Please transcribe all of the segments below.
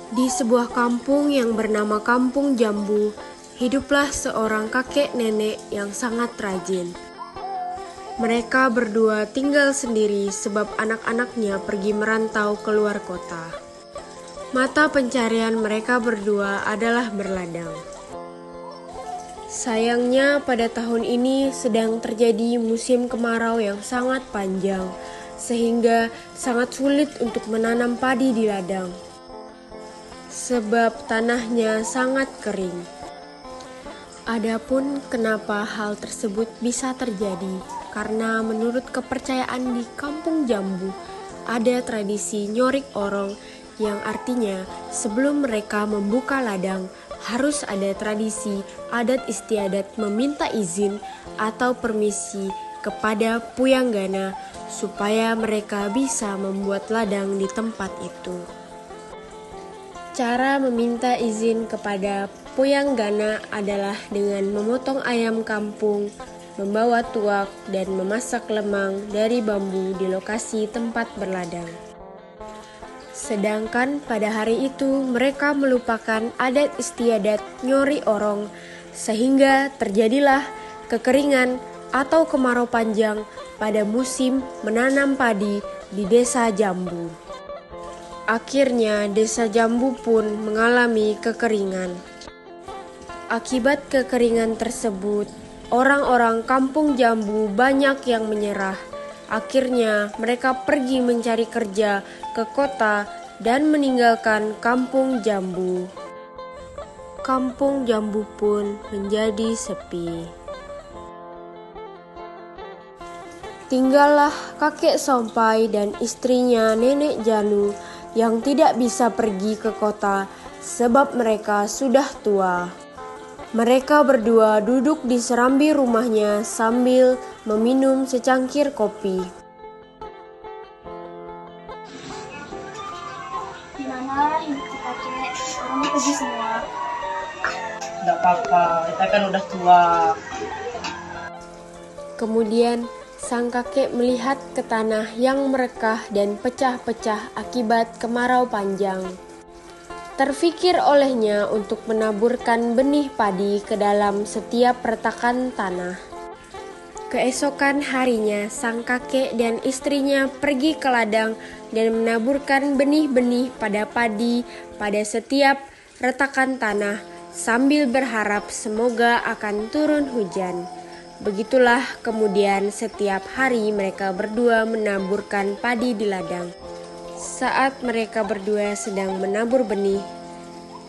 Di sebuah kampung yang bernama Kampung Jambu, hiduplah seorang kakek nenek yang sangat rajin. Mereka berdua tinggal sendiri sebab anak-anaknya pergi merantau keluar kota. Mata pencarian mereka berdua adalah berladang. Sayangnya pada tahun ini sedang terjadi musim kemarau yang sangat panjang, sehingga sangat sulit untuk menanam padi di ladang. Sebab tanahnya sangat kering. Adapun kenapa hal tersebut bisa terjadi, karena menurut kepercayaan di Kampung Jambu, ada tradisi nyorik orong yang artinya sebelum mereka membuka ladang, harus ada tradisi adat istiadat meminta izin atau permisi kepada Puyanggana supaya mereka bisa membuat ladang di tempat itu. Cara meminta izin kepada Puyanggana adalah dengan memotong ayam kampung, membawa tuak, dan memasak lemang dari bambu di lokasi tempat berladang. Sedangkan pada hari itu mereka melupakan adat istiadat nyori orong, sehingga terjadilah kekeringan atau kemarau panjang pada musim menanam padi di desa Jambu. Akhirnya desa Jambu pun mengalami kekeringan. Akibat kekeringan tersebut, orang-orang Kampung Jambu banyak yang menyerah. Akhirnya mereka pergi mencari kerja ke kota dan meninggalkan Kampung Jambu. Kampung Jambu pun menjadi sepi. Tinggallah kakek Sompai dan istrinya Nenek Janu yang tidak bisa pergi ke kota sebab mereka sudah tua. Mereka berdua duduk di serambi rumahnya sambil meminum secangkir kopi. Gimana hidup si kakek? Orangnya pergi semua. Tidak apa-apa, kita kan udah tua. Kemudian sang kakek melihat ke tanah yang merekah dan pecah-pecah akibat kemarau panjang. Terfikir olehnya untuk menaburkan benih padi ke dalam setiap retakan tanah. Keesokan harinya, sang kakek dan istrinya pergi ke ladang dan menaburkan benih-benih pada padi pada setiap retakan tanah sambil berharap semoga akan turun hujan. Begitulah kemudian setiap hari mereka berdua menaburkan padi di ladang. Saat mereka berdua sedang menabur benih,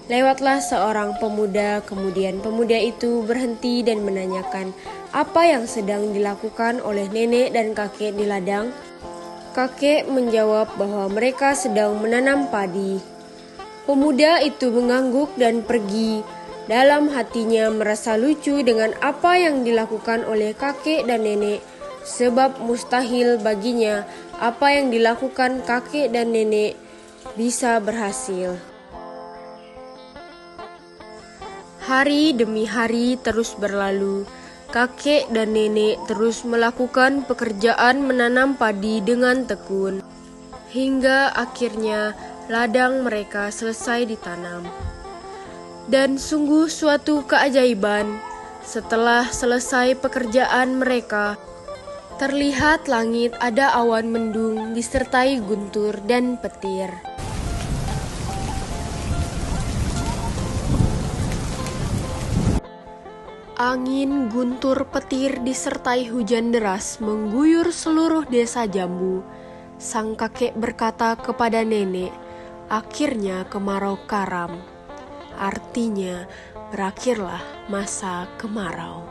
lewatlah seorang pemuda. Kemudian pemuda itu berhenti dan menanyakan apa yang sedang dilakukan oleh nenek dan kakek di ladang. Kakek menjawab bahwa mereka sedang menanam padi. Pemuda itu mengangguk dan pergi. Dalam hatinya merasa lucu dengan apa yang dilakukan oleh kakek dan nenek, sebab mustahil baginya apa yang dilakukan kakek dan nenek bisa berhasil. Hari demi hari terus berlalu. Kakek dan nenek terus melakukan pekerjaan menanam padi dengan tekun, hingga akhirnya ladang mereka selesai ditanam. Dan sungguh suatu keajaiban, setelah selesai pekerjaan mereka, terlihat langit ada awan mendung disertai guntur dan petir. Angin, guntur, petir disertai hujan deras mengguyur seluruh desa Jambu. Sang kakek berkata kepada nenek, akhirnya kemarau karam. Artinya berakhirlah masa kemarau.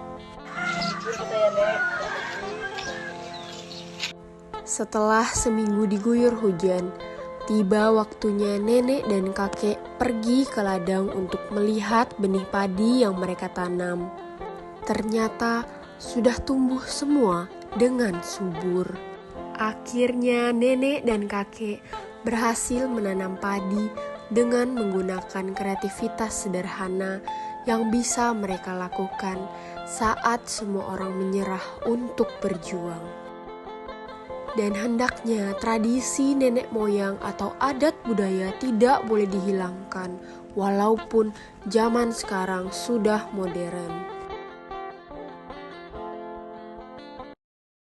Setelah seminggu diguyur hujan, tiba waktunya nenek dan kakek pergi ke ladang untuk melihat benih padi yang mereka tanam. Ternyata sudah tumbuh semua dengan subur. Akhirnya nenek dan kakek berhasil menanam padi dengan menggunakan kreativitas sederhana yang bisa mereka lakukan saat semua orang menyerah untuk berjuang. Dan hendaknya tradisi nenek moyang atau adat budaya tidak boleh dihilangkan, walaupun zaman sekarang sudah modern.